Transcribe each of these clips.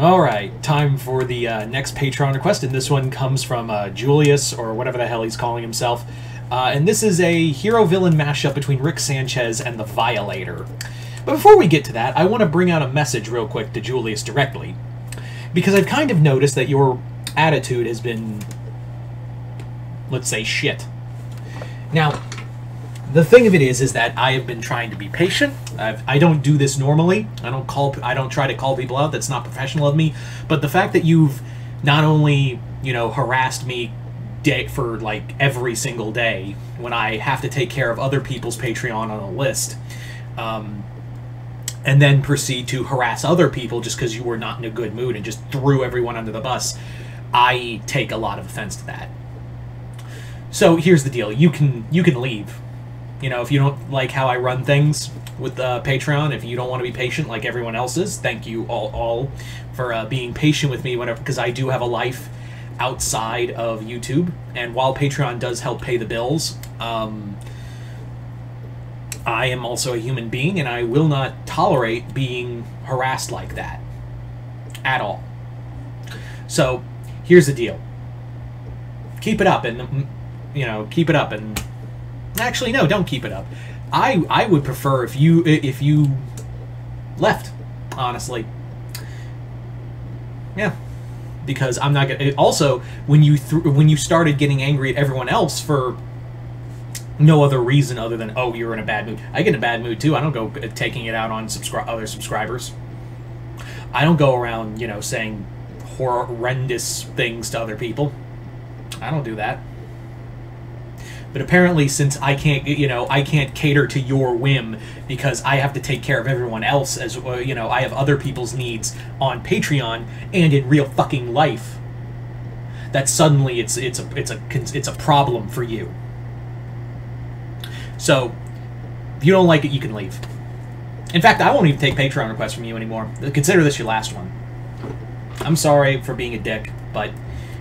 Alright, time for the next Patreon request, and this one comes from Julius, or whatever the hell he's calling himself. And this is a hero-villain mashup between Rick Sanchez and the Violator. But before we get to that, I want to bring out a message real quick to Julius directly. Because I've kind of noticed that your attitude has been, let's say, shit. Now, the thing of it is that I have been trying to be patient. I don't do this normally. I don't try to call people out. That's not professional of me. But the fact that you've not only, you know, harassed me for like every single day when I have to take care of other people's Patreon on a list, and then proceed to harass other people just because you were not in a good mood and just threw everyone under the bus, I take a lot of offense to that. So here's the deal: you can leave. You know, if you don't like how I run things with Patreon, if you don't want to be patient like everyone else is, thank you all for being patient with me whenever, because I do have a life outside of YouTube, and while Patreon does help pay the bills, I am also a human being, and I will not tolerate being harassed like that at all. So here's the deal: keep it up, and you know, keep it up, and actually, no, don't keep it up. I would prefer if you left, honestly. Yeah, because I'm not gonna. Also, when you started getting angry at everyone else for no other reason other than, oh, you're in a bad mood. I get in a bad mood too. I don't go taking it out on other subscribers. I don't go around, you know, saying horrendous things to other people. I don't do that. But apparently, since I can't, you know, I can't cater to your whim because I have to take care of everyone else, as you know, I have other people's needs on Patreon and in real fucking life, that suddenly it's a problem for you. So, if you don't like it, you can leave. In fact, I won't even take Patreon requests from you anymore. Consider this your last one. I'm sorry for being a dick, but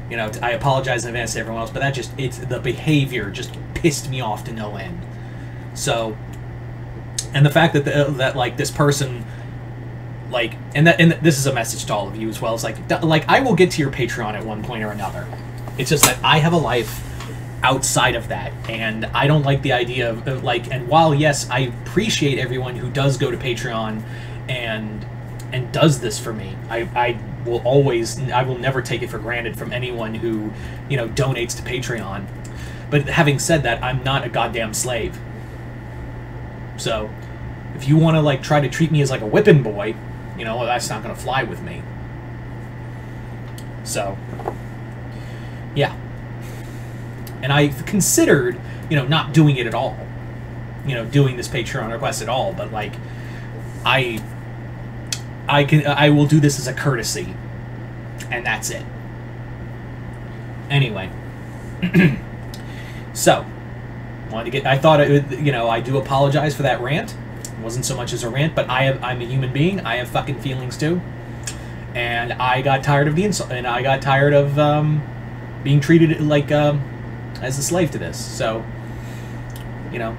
you know, I apologize in advance to everyone else, but that just, the behavior just pissed me off to no end. So, and the fact that that like this person, like, and this is a message to all of you as well. It's like I will get to your Patreon at one point or another. It's just that I have a life outside of that, and I don't like the idea of like. And while yes, I appreciate everyone who does go to Patreon and does this for me, I will never take it for granted from anyone who, you know, donates to Patreon. But having said that, I'm not a goddamn slave. So, if you want to, like, try to treat me as, like, a whipping boy, you know, that's not going to fly with me. So, yeah. And I've considered, you know, not doing it at all. You know, doing this Patreon request at all, but, like, I will do this as a courtesy, and that's it. Anyway, so I thought it would, you know, I do apologize for that rant. It wasn't so much as a rant, but I'm a human being. I have fucking feelings too, and I got tired of the insult, and I got tired of being treated like as a slave to this. So, you know,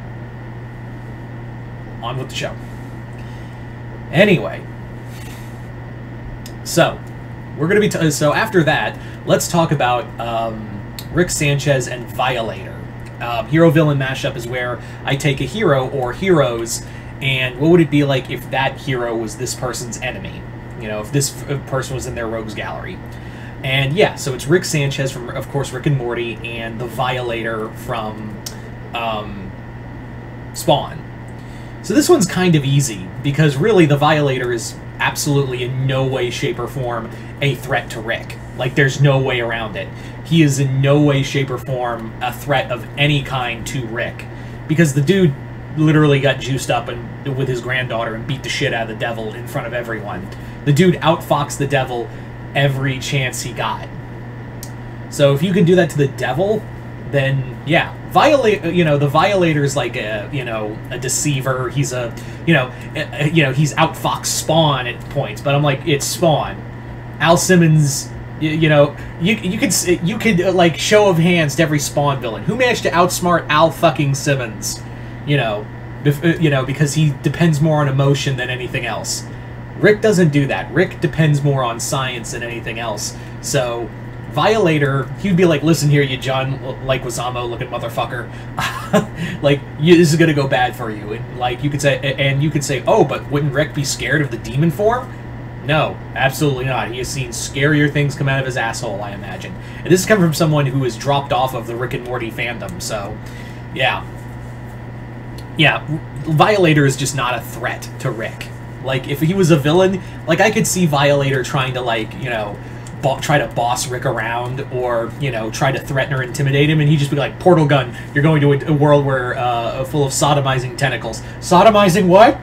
on with the show. Anyway. So, we're going to be... so, after that, let's talk about Rick Sanchez and Violator. Hero-villain mashup is where I take a hero or heroes, and what would it be like if that hero was this person's enemy? You know, if this person was in their rogues gallery. And, yeah, so it's Rick Sanchez from, of course, Rick and Morty, and the Violator from Spawn. So this one's kind of easy, because really the Violator is absolutely in no way, shape, or form a threat to Rick. Like, there's no way around it. He is in no way, shape, or form a threat of any kind to Rick. Because the dude literally got juiced up with his granddaughter and beat the shit out of the devil in front of everyone. The dude outfoxed the devil every chance he got. So if you can do that to the devil, then, yeah. You know, the Violator's like a, you know, a deceiver. He's a, you know, he's outfoxed Spawn at points, but I'm like, it's Spawn. Al Simmons, you know, you could like show of hands to every Spawn villain. Who managed to outsmart Al fucking Simmons? You know, because he depends more on emotion than anything else. Rick doesn't do that. Rick depends more on science than anything else. So, Violator, he'd be like, listen here, you John Leguizamo-looking motherfucker. Like, this is gonna go bad for you. And, like, you could say, oh, but wouldn't Rick be scared of the demon form? No, absolutely not. He has seen scarier things come out of his asshole, I imagine. And this is coming from someone who has dropped off of the Rick and Morty fandom, so, yeah. Yeah, Violator is just not a threat to Rick. Like, if he was a villain, like, I could see Violator trying to, like, you know, try to boss Rick around, or, you know, try to threaten or intimidate him, and he'd just be like, portal gun, you're going to a world where, full of sodomizing tentacles. Sodomizing what?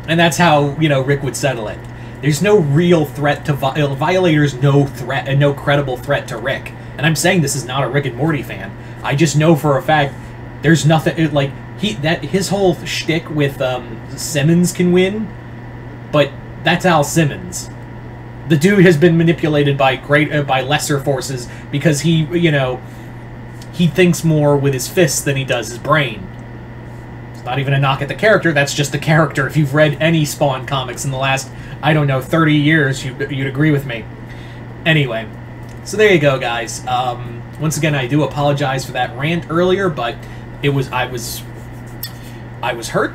And that's how, you know, Rick would settle it. There's no real threat to Violator's no threat, and no credible threat to Rick. And I'm saying this is not a Rick and Morty fan. I just know for a fact there's nothing, like, his whole shtick with Simmons can win, but that's Al Simmons. The dude has been manipulated by lesser forces because he, you know, he thinks more with his fists than he does his brain. It's not even a knock at the character, that's just the character. If you've read any Spawn comics in the last, I don't know, 30 years, you'd agree with me. Anyway, so there you go, guys. Once again, I do apologize for that rant earlier, but I was hurt.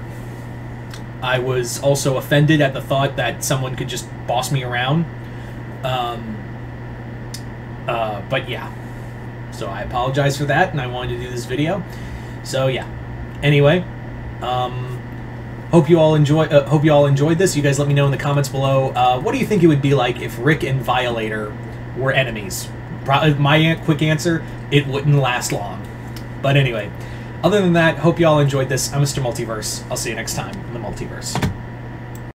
I was also offended at the thought that someone could just boss me around. But yeah. So I apologize for that, and I wanted to do this video. So yeah. Anyway, hope you all enjoyed this. You guys let me know in the comments below. What do you think it would be like if Rick and Violator were enemies? My quick answer: it wouldn't last long. But anyway. Other than that, hope you all enjoyed this. I'm Mr. Multiverse. I'll see you next time in the Multiverse.